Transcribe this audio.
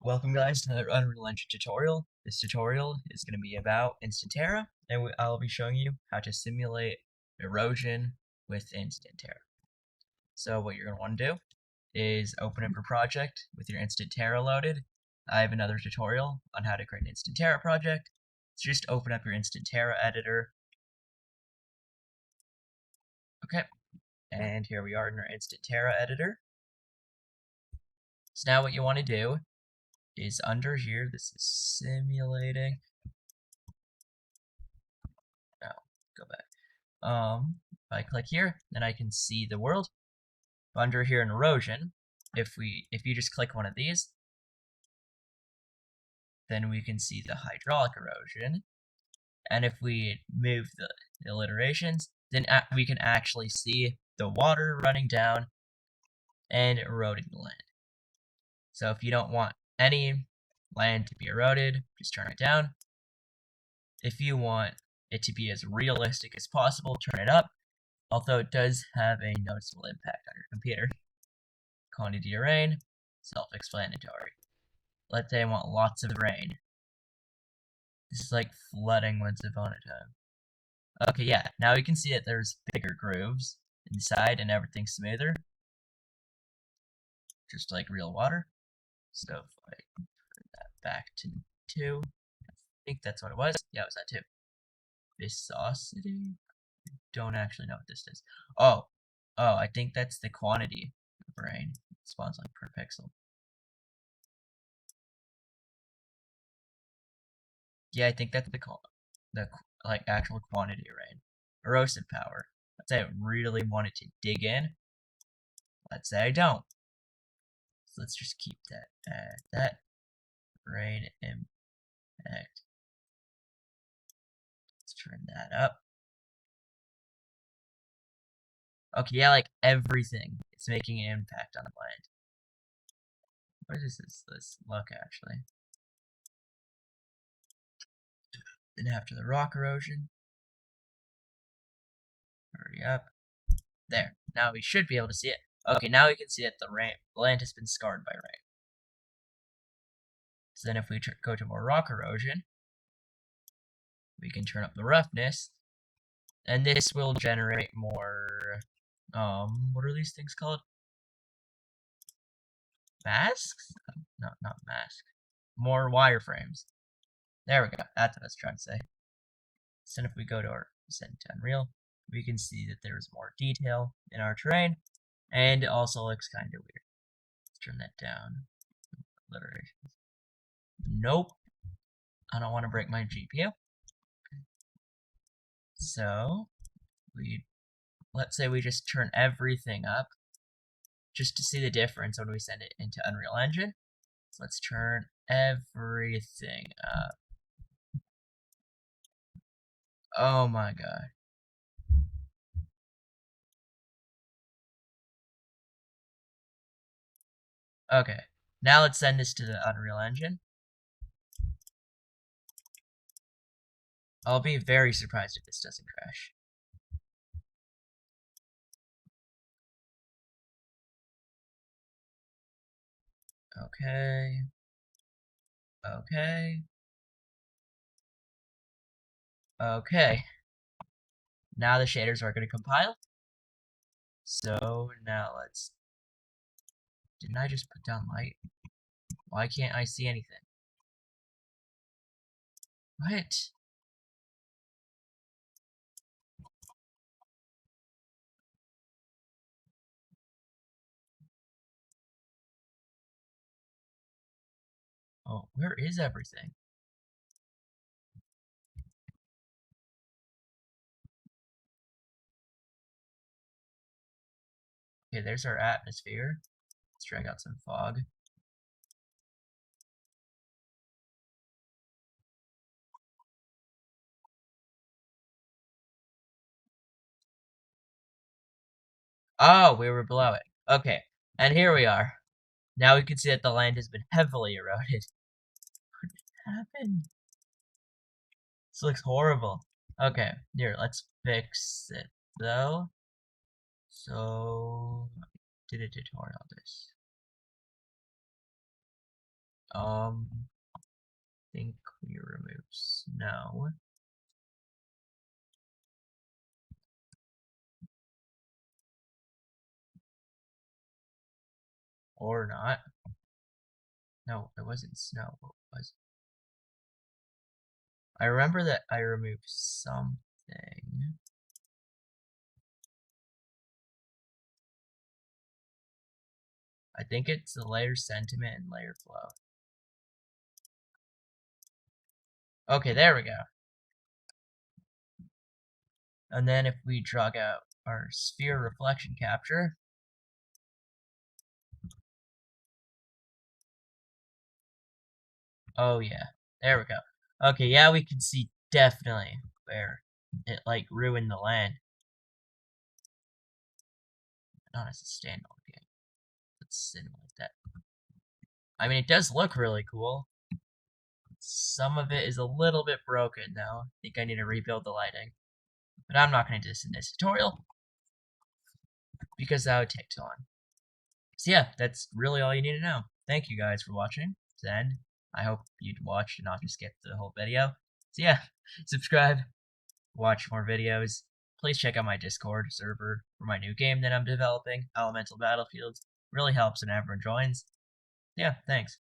Welcome guys to another Unreal Engine tutorial. This tutorial is going to be about Instant Terra, and I'll be showing you how to simulate erosion with Instant Terra. So what you're going to want to do is open up your project with your Instant Terra loaded. I have another tutorial on how to create an Instant Terra project. So just open up your Instant Terra editor. Okay, and here we are in our Instant Terra editor. So now what you want to do is under here, this is simulating. No, go back. If I click here, then I can see the world. Under here in erosion, if you just click one of these, then we can see the hydraulic erosion. And if we move the alliterations, then we can actually see the water running down and eroding the land. So if you don't want any land to be eroded, just turn it down. If you want it to be as realistic as possible, turn it up. Although it does have a noticeable impact on your computer. Quantity of rain, self-explanatory. Let's say I want lots of rain. This is like flooding once upon a time. Okay, yeah, now we can see that there's bigger grooves inside and everything's smoother. Just like real water. So if I turn that back to 2, I think that's what it was. Yeah, it was that 2. Viscosity? I don't actually know what this is. Oh, I think that's the quantity of rain. It spawns like per pixel. Yeah, I think that's the like actual quantity of rain. Erosive power. Let's say I really wanted to dig in. Let's say I don't. So let's just keep that at that. Rain impact. Let's turn that up. Okay, yeah, like everything. It's making an impact on the land. What is this look actually? Then after the rock erosion. Hurry up. There. Now we should be able to see it. Okay, now we can see that the land has been scarred by rain. So then if we go to more rock erosion, we can turn up the roughness, and this will generate more, what are these things called? Masks? No, not masks. More wireframes. There we go. That's what I was trying to say. So if we go to our send to Unreal, we can see that there's more detail in our terrain, and it also looks kind of weird. Let's turn that down. Alliterations. Nope. I don't want to break my GPU. So let's say we just turn everything up just to see the difference when we send it into Unreal Engine. So let's turn everything up. Oh my god. Okay, now let's send this to the Unreal Engine. I'll be very surprised if this doesn't crash. Okay. Okay. Okay. Now the shaders are going to compile. So now didn't I just put down light? Why can't I see anything? What? Oh, where is everything? Okay, there's our atmosphere. Let's drag out some fog. Oh, we were below it. Okay, and here we are. Now we can see that the land has been heavily eroded. What happened? This looks horrible. Okay, here, let's fix it, though. So, did a tutorial on this. Think we remove snow. Or not. No, it wasn't snow. What was it? I remember that I removed something. I think it's the layer sentiment and layer flow. Okay, there we go. And then if we drag out our sphere reflection capture, oh yeah, there we go. Okay, yeah, we can see definitely where it like ruined the land. Not as a standalone game. Let's simulate that. I mean, it does look really cool. Some of it is a little bit broken though. I think I need to rebuild the lighting. But I'm not going to do this in this tutorial because that would take too long. So yeah, that's really all you need to know. Thank you guys for watching to the end. I hope you'd watch and not just skip the whole video. So yeah, subscribe, watch more videos. Please check out my Discord server for my new game that I'm developing, Elemental Battlefields. Really helps when everyone joins. Yeah, thanks.